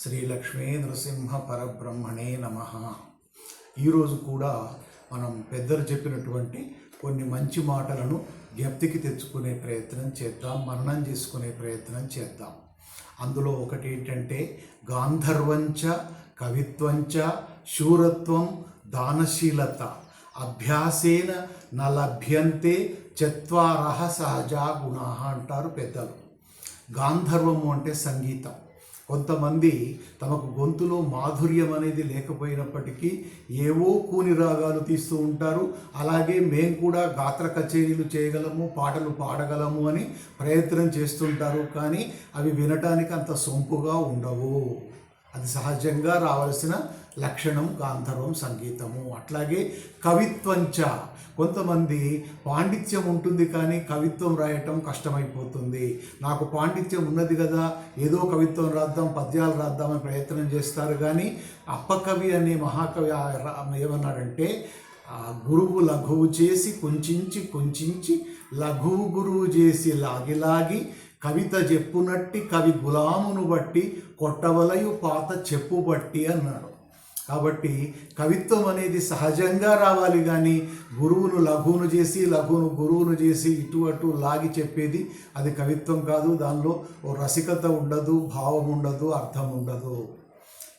శ్రీ లక్ష్మీ నృసింహ పరబ్రహ్మణే నమః. ఈరోజు కూడా మనం పెద్దలు చెప్పినటువంటి కొన్ని మంచి మాటలను జ్ఞప్తికి తెచ్చుకునే ప్రయత్నం చేద్దాం, మననం చేసుకునే ప్రయత్నం చేద్దాం. అందులో ఒకటి ఏంటంటే గాంధర్వంచ కవిత్వంచ శూరత్వం దానశీలత అభ్యాసేన నలభ్యంతే చత్వారః సహజా గుణాః అంటారు పెద్దలు. గాంధర్వము అంటే సంగీతం. కొంతమంది తమకు గొంతులో మాధుర్యం అనేది లేకపోయినప్పటికీ ఏవో కూని రాగాలు తీస్తూ ఉంటారు. అలాగే మేము కూడా గాత్ర కచేరీలు చేయగలము, పాటలు పాడగలము అని ప్రయత్నం చేస్తుంటారు. కానీ అవి వినటానికి అంత సొంపుగా ఉండవు. అది సహజంగా రావాల్సిన లక్షణం గాంధర్వం సంగీతము. అట్లాగే కవిత్వంచ, కొంతమంది పాండిత్యం ఉంటుంది కానీ కవిత్వం రాయటం కష్టమైపోతుంది. నాకు పాండిత్యం ఉన్నది కదా, ఏదో కవిత్వం రాద్దాం, పద్యాలు రాద్దామని ప్రయత్నం చేస్తారు. కానీ అప్పకవి అనే మహాకవి ఏమన్నాడంటే, గురువు లఘువు చేసి కుంచించి లఘువు గురువు చేసి లాగి కవిత చెప్పునట్టి కవి గులామును బట్టి కొట్టవలయు పాత చెప్పు బట్టి అన్నాడు. కాబట్టి కవిత్వం అనేది సహజంగా రావాలి. కానీ గురువును లఘువును చేసి గురువును చేసి ఇటు అటు లాగి చెప్పేది అది కవిత్వం కాదు. దానిలో ఓ రసికత ఉండదు, భావం ఉండదు, అర్థం ఉండదు.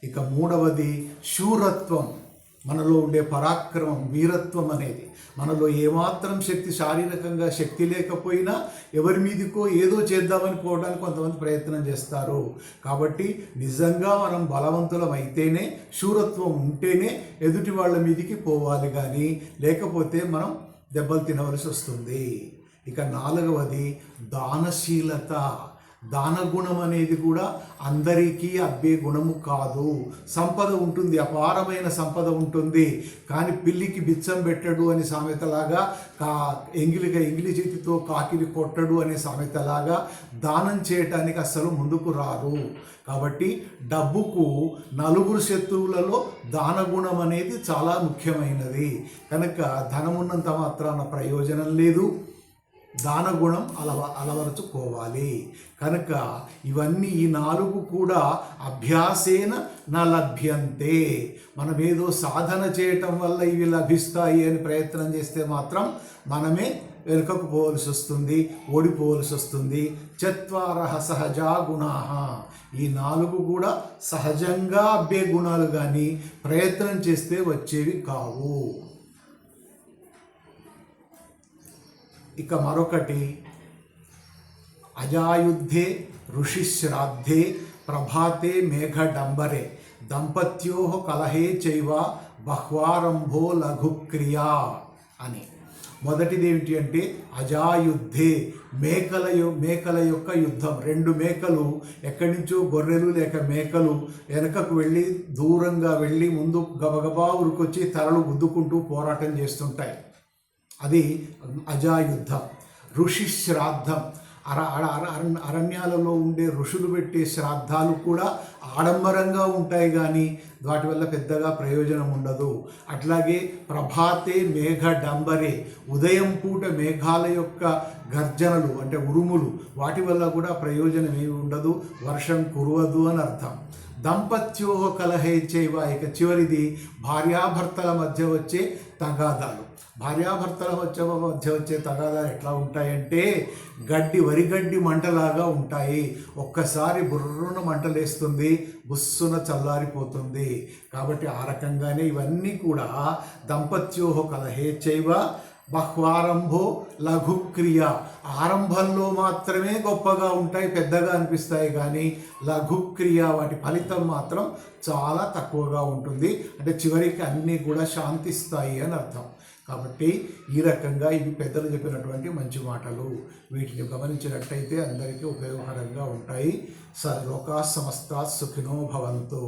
ఇక మూడవది శూరత్వం. మనలో ఉండే పరాక్రమం, వీరత్వం అనేది మనలో ఏమాత్రం శక్తి, శారీరకంగా శక్తి లేకపోయినా ఎవరి మీదకో ఏదో చేద్దామని పోవడానికి కొంతమంది ప్రయత్నం చేస్తారు. కాబట్టి నిజంగా మనం బలవంతులం అయితేనే, శూరత్వం ఉంటేనే ఎదుటి వాళ్ళ మీదికి పోవాలి. కానీ లేకపోతే మనం దెబ్బలు తినవలసి వస్తుంది. ఇక నాలుగవది దానశీలత. దానగుణం అనేది కూడా అందరికీ అబ్బే గుణము కాదు. సంపద ఉంటుంది, అపారమైన సంపద ఉంటుంది. కానీ పిల్లికి బిచ్చం పెట్టడు అనే సామెతలాగా, ఎంగిలి చేతితో కాకిని కొట్టడు అనే సామెతలాగా దానం చేయటానికి అస్సలు ముందుకు రారు. కాబట్టి డబ్బుకు నలుగురు శత్రువులలో దానగుణం అనేది చాలా ముఖ్యమైనది. కనుక ధనమున్నంత మాత్రాన ప్రయోజనం లేదు, దానగుణం అలవరుచుకోవాలి. కనుక ఇవన్నీ, ఈ నాలుగు కూడా అభ్యాసేన లభ్యంతే. మనం ఏదో సాధన చేయటం వల్ల ఇవి లభిస్తాయి అని ప్రయత్నం చేస్తే మాత్రం మనమే వెనుకకు పోవలసి వస్తుంది, ఓడిపోవలసి వస్తుంది. చత్వారః సహజా గుణాః. ఈ నాలుగు కూడా సహజంగా అబ్బే గుణాలు, కానీ ప్రయత్నం చేస్తే వచ్చేవి కావు. ఇక మరొకటి అజాయుద్ధే ఋషిశ్రాద్ధే ప్రభాతే మేఘడంబరే దంపత్యో కలహే చైవ బహ్వారంభో లఘుక్రియా అని. మొదటిది ఏమిటి అంటే అజాయుద్ధే, మేకల యొక్క యుద్ధం. రెండు మేకలు ఎక్కడి నుంచో, గొర్రెలు లేక మేకలు వెనకకు వెళ్ళి దూరంగా వెళ్ళి ముందు గబగబా ఉరికొచ్చి తలలు గుద్దుకుంటూ పోరాటం చేస్తుంటాయి. అది అజాయుద్ధం. ఋషి శ్రాద్ధం, అరణ్యాలలో ఉండే ఋషులు పెట్టే శ్రాద్ధాలు కూడా ఆడంబరంగా ఉంటాయి, కానీ వాటి వల్ల పెద్దగా ప్రయోజనం ఉండదు. అట్లాగే ప్రభాతే మేఘడంబరే, ఉదయం పూట మేఘాల యొక్క గర్జనలు అంటే ఉరుములు, వాటి వల్ల కూడా ప్రయోజనం ఏమి ఉండదు, వర్షం కురవదు అని అర్థం. దంపత్యో కలహే చైవ. ఇక చివరిది భార్యాభర్తల మధ్య వచ్చే తగాదాలు. భార్యాభర్తల మధ్య వచ్చే తగాదాలు ఎట్లా ఉంటాయంటే వరిగడ్డి మంటలాగా ఉంటాయి. ఒక్కసారి బుర్రున మంటలేస్తుంది, బుస్సున చల్లారిపోతుంది. కాబట్టి ఆ రకంగానే ఇవన్నీ కూడా దంపత్యో కలహే చైవ బహ్వారంభో లఘుక్రియ. ఆరంభంలో మాత్రమే గొప్పగా ఉంటాయి, పెద్దగా అనిపిస్తాయి. కానీ లఘుక్రియ, వాటి ఫలితం మాత్రం చాలా తక్కువగా ఉంటుంది. అంటే చివరికి అన్నీ కూడా శాంతిస్తాయి అని అర్థం. కాబట్టి ఈ రకంగా ఇవి పెద్దలు చెప్పినటువంటి మంచి మాటలు. వీటిని గమనించినట్టయితే అందరికీ ఉపయోగకరంగా ఉంటాయి. సర్వలోకా సమస్తా సుఖినో భవంతు.